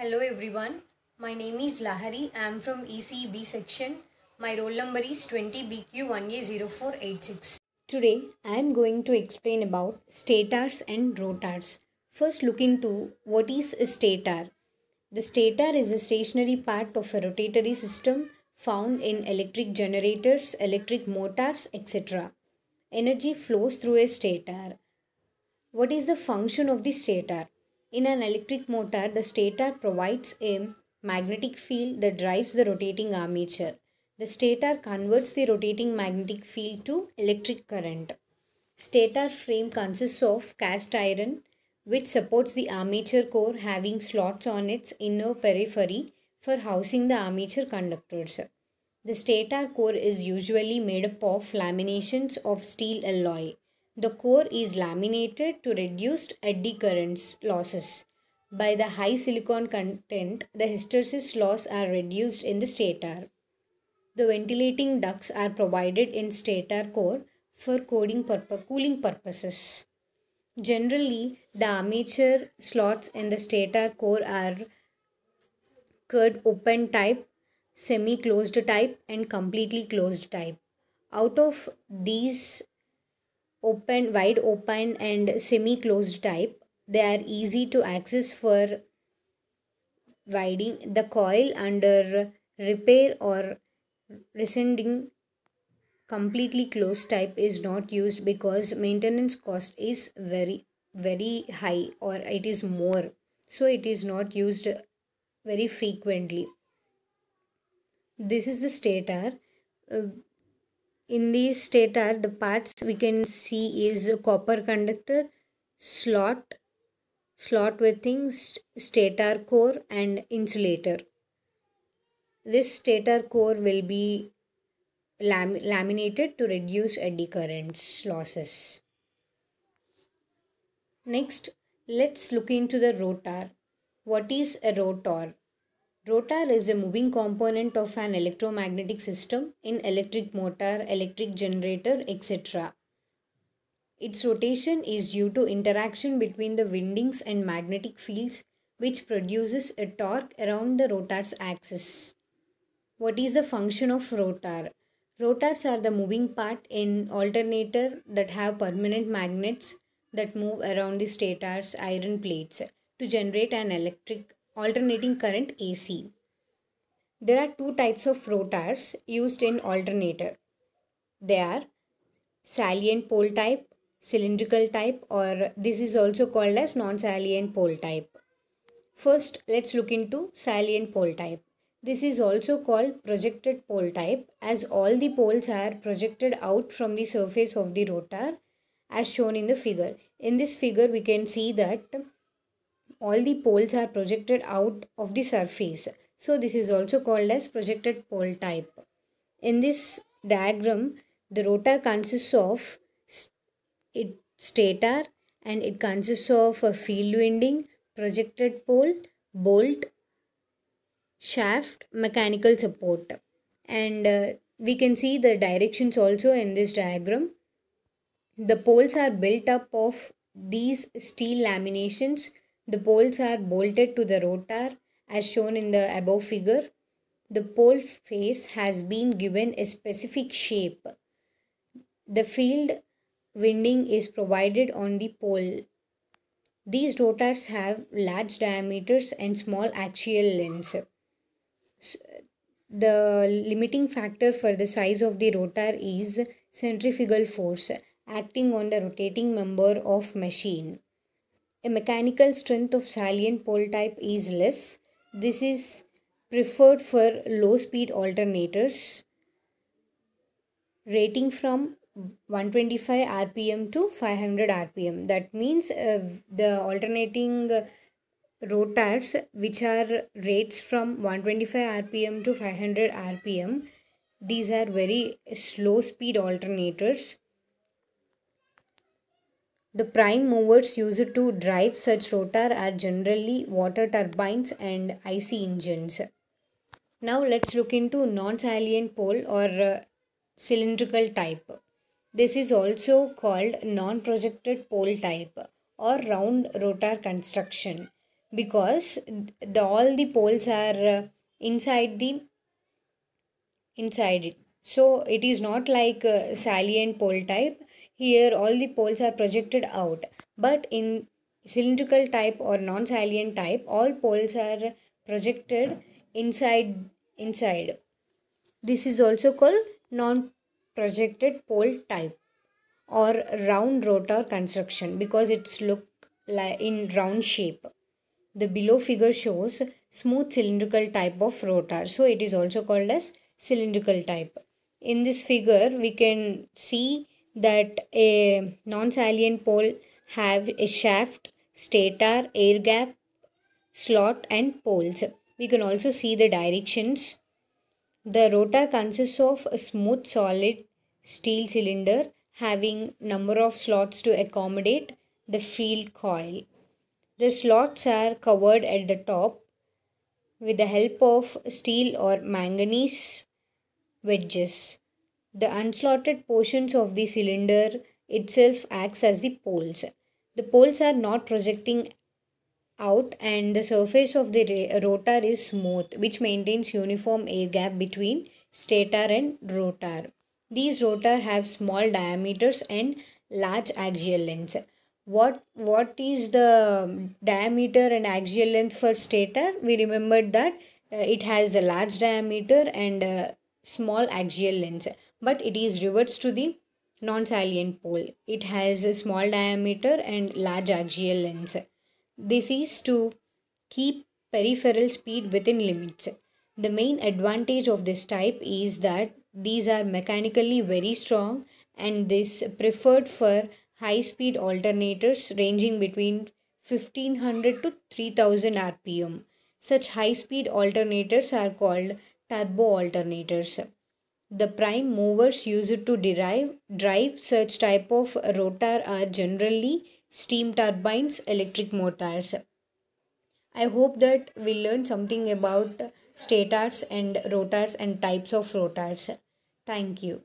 Hello everyone, my name is Lahari. I am from ECB section. My roll number is 20BQ1A0486. Today I am going to explain about stators and rotors. First look into what is a stator. The stator is a stationary part of a rotatory system found in electric generators, electric motors, etc. Energy flows through a stator. What is the function of the stator? In an electric motor, the stator provides a magnetic field that drives the rotating armature. The stator converts the rotating magnetic field to electric current. Stator frame consists of cast iron, which supports the armature core, having slots on its inner periphery for housing the armature conductors. The stator core is usually made up of laminations of steel alloy. The core is laminated to reduce eddy currents losses. By the high silicon content, the hysteresis loss are reduced in the stator. The ventilating ducts are provided in stator core for cooling purposes. Generally, the armature slots in the stator core are curved open type, semi-closed type and completely closed type. Out of these wide open and semi-closed type, they are easy to access for widening the coil under repair or rescinding. Completely closed type is not used because maintenance cost is very high, or it is more, so it is not used very frequently. This is the stator. In these stator, the parts we can see is a copper conductor, slot within stator core and insulator. This stator core will be laminated to reduce eddy currents losses. Next, let's look into the rotor. What is a rotor? Rotor is a moving component of an electromagnetic system in electric motor, electric generator, etc. Its rotation is due to interaction between the windings and magnetic fields, which produces a torque around the rotor's axis. What is the function of rotor? Rotors are the moving part in alternator that have permanent magnets that move around the stator's iron plates to generate an electric alternating current AC. There are two types of rotors used in alternator. They are salient pole type, cylindrical type, or this is also called as non-salient pole type. First, let's look into salient pole type. This is also called projected pole type, as all the poles are projected out from the surface of the rotor as shown in the figure. In this figure, we can see that all the poles are projected out of the surface. So this is also called as projected pole type. In this diagram, the rotor consists of stator, and it consists of a field winding, projected pole, bolt, shaft, mechanical support. And we can see the directions also in this diagram. The poles are built up of these steel laminations. The poles are bolted to the rotor as shown in the above figure. The pole face has been given a specific shape. The field winding is provided on the pole. These rotors have large diameters and small axial lengths. The limiting factor for the size of the rotor is centrifugal force acting on the rotating member of machine. A mechanical strength of salient pole type is less. This is preferred for low speed alternators rating from 125 rpm to 500 rpm. That means the alternating rotors which are rates from 125 rpm to 500 rpm, these are very slow speed alternators. The prime movers used to drive such rotor are generally water turbines and IC engines. Now let's look into non-salient pole or cylindrical type. This is also called non-projected pole type or round rotor construction. because all the poles are inside the inside it. So it is not like a salient pole type. Here all the poles are projected out. But in cylindrical type or non-salient type, all poles are projected inside. This is also called non-projected pole type or round rotor construction because it's look like in round shape. The below figure shows smooth cylindrical type of rotor. So it is also called as cylindrical type. In this figure, we can see that a non-salient pole have a shaft, stator, air gap, slot and poles. We can also see the directions. The rotor consists of a smooth solid steel cylinder having number of slots to accommodate the field coil. The slots are covered at the top with the help of steel or manganese wedges. The unslotted portions of the cylinder itself acts as the poles. The poles are not projecting out and the surface of the rotor is smooth, which maintains uniform air gap between stator and rotor. These rotor have small diameters and large axial lengths. What is the diameter and axial length for stator? We remembered that it has a large diameter and small axial lengths, but it is reverts to the non-salient pole. It has a small diameter and large axial lengths. This is to keep peripheral speed within limits. The main advantage of this type is that these are mechanically very strong and this preferred for high speed alternators ranging between 1500 to 3000 rpm. Such high speed alternators are called turbo alternators. The prime movers used to drive such type of rotor are generally steam turbines, electric motors. I hope that we learned something about stators and rotors and types of rotors. Thank you.